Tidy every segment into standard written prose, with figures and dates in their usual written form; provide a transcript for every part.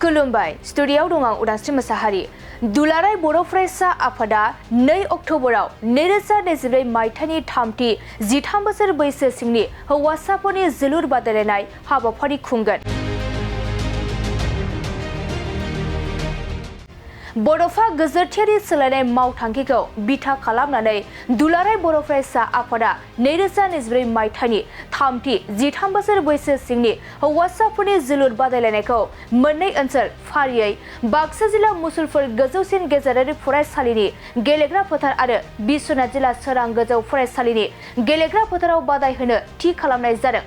खुलुमबाय स्टुडिय'आव दं आं उदांस्रि मोसाहारि। दुलाराय बर' फरायसा आफादा 2 अक्ट'बराव 2024 मायथाइनि थामथि 13 बोसोर बैसो सिंनि हौवासाफोरनि जोलुर बादायलायनाय हाबाफारि खुंगोन। बड'फा गोजोरथियारि सोलायनाय मावथांखिखौ बिथा खालामनानै दुलाराय बर' फरायसा आफादा 2024 मायथाइनि थामथि 13 बोसोर बैसो सिंनि हौवासाफोरनि जोलुर बादायलायनायखौ मोननै ओनसोल फारियै बाक्सा जिल्ला मुसलपुर गोजौसिन गेजेरारि फरायसालिनि गेलेग्रा फोथार आरो बिश्वनाथ जिल्ला सोरां गोजौ फरायसालिनि गेलेग्रा फोथाराव बादायहोनो थि खालामनाय जादों।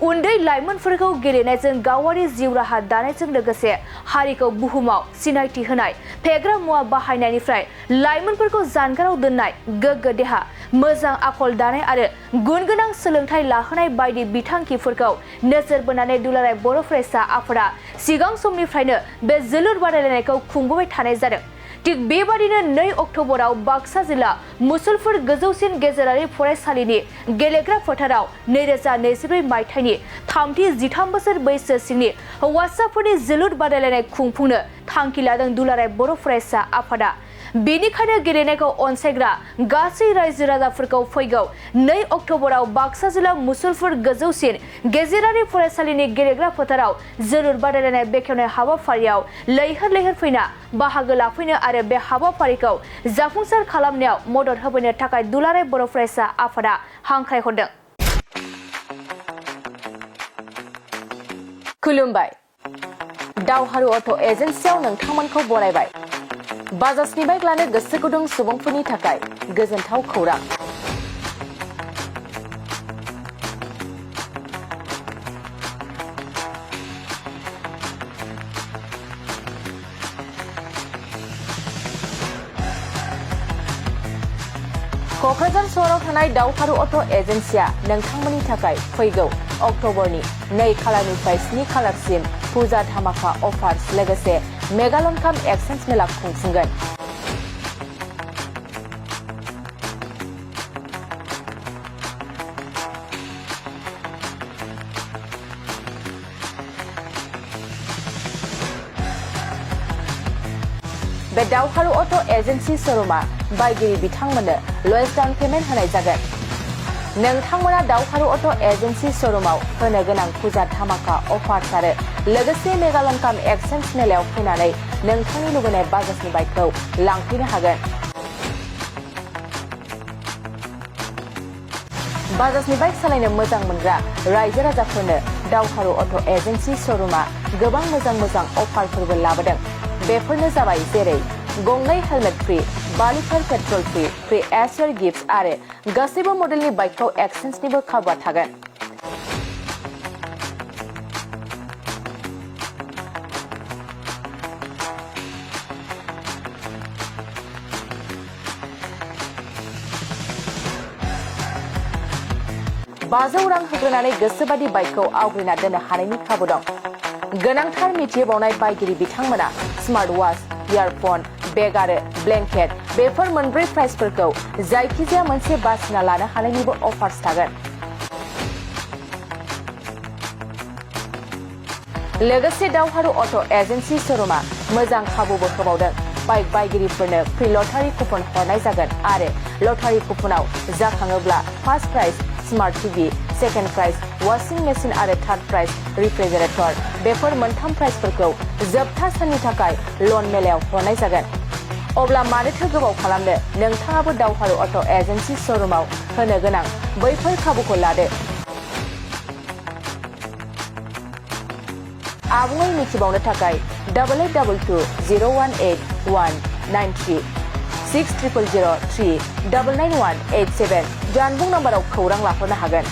उन्दै लाइमोनफोरखौ गेलेनायजों गावारि जिउ राहा दानायजों लोगोसे हारिखौ बुहुमाव सिनायथि होनाय, फेग्रा मुवा बाहायनायनिफ्राय लाइमोनफोरखौ जानगाराव दोननाय, गोग्गो देहा, मोजां आखल दानाय आरो गुनगोनां सोलोंथाइ लाहोनाय बायदि बिथांखिफोरखौ नोजोर बोनानै दुलाराय बर' फरायसा आफादा सिगां समनिफ्रायनो बे जोलुर बादायलायनायखौ खुंबोबाय थानाय जादों। थिग बेबादिनो 2 अक्ट'बराव बाक्सा जिल्ला मुसलपुर गोजौसिन गेजेरारि फरायसालिनि गेलेग्रा फोथाराव 2024 मायथाइनि थामथि 13 बोसोर बैसो सिंनि हौवासाफोरनि जोलुर बादायलायनाय खुंफुंनो थांखि लादों दुलाराय बर' फरायसा आफादा। बेनिखायनो गेलेनायखौ अनसायग्रा गासै रायजो राजाफोरखौ फैगौ 2 अक्ट'बराव बाक्सा जिल्ला मुसलपुर गोजौसिन गेजेरारि फरायसालिनि गेलेग्रा फोथाराव जोलुर बादायलायनाय बेखेवनाय हाबाफारियाव लैहोर लैहोर फैना बाहागो लाफैनो आरो बे हाबाफारिखौ जाफुंसार खालामनायाव मदद होफैनो थाखाय दुलाराय बर' फरायसा आफादा हांख्रायहरदों। खुलुमबाय। दावहारु अट' एजेन्सियाव नोंथांमोनखौ बरायबाय। बाजाजनि बाइक लानो गोसो गुदुं सुबुंफोरनि थाखाय गोजोनथाव खौरां। क'क्राझार सहराव थानाय दावहारु अट' एजेन्सिया नोंथांमोननि थाखाय फैगौ अक्ट'बरनि 2 खालारनिफ्राय 7 खालारसिम फुजा धामाका अफार्स लोगोसे मेगालन काम एक्सचेन्ज मेला खुंफुंगोन। बे दावहारु अट' एजेन्सि श'रुमा बायगिरि बिथांमोननो ल'येस्ट डाउन पेमेन्ट होनाय जागोन। नोंथांमोना दावहारु अट' एजेन्सि श'रुमाव होनो गोनां फुजा धामाका अफार्स आरो लोगोसे मेगालन काम एक्सचेन्ज मेलायाव फैनानै नोंथांनि लुबैनाय बाजाजनि बाइकखौ लांफैनो हागोन। बाजाजनि बाइक सालायनो मोजां मोनग्रा रायजो राजाफोरनो दावहारु अट' एजेन्सि श'रुमा गोबां मोजां अफारफोरबो लाबोदों। बेफोरनो जाबाय जेरै गंनै helmet free, 5 litre petrol free air gift आरो गासैबो मडेलनि बाइकखौ एक्सचेन्जनिबो खाबुआ थागोन। $500 रां होग्रोनानै गोसोबादि बाइकखौ आवग्रिना दोननो हानायनि खाबु दं। गोनांथार मिथिहोबावनाय बायगिरि बिथांमोना स्मार्ट वाच, इयारफन, बेग आरो ब्लेंकेट बेफोर मोनब्रै प्राइसफोरखौ जायखिजाया मोनसे बासिना लानो हानायनिबो अफार्स थागोन। लोगोसे दावहारु अट' एजेन्सि श'रुमा मोजां खाबुबो होबावदों। बाइक बायगिरिफोरनो फ्रि लटारि कुपन हरनाय जागोन आरो लटारि कुपनाव जाखाङोब्ला first prize smart TV, second prize washing machine आरो थार्ड प्राइज रिफ्रिजारेटर बेफोर मोनथाम प्राइजफोरखौ जोबथा साननि थाखाय लन मेलायाव हरनाय जागोन। अब्ला मानोथो गोबाव खालामनो, नोंथाङाबो दावहारु अट' एजेन्सि श'रुमाव होनो गोनां बैफोर खाबुखौ लादो। आबुङै मिथिबावनो थाखाय 8822018193 600003 99187 जानबुं नाम्बाराव खौरां लाहरनो हागोन।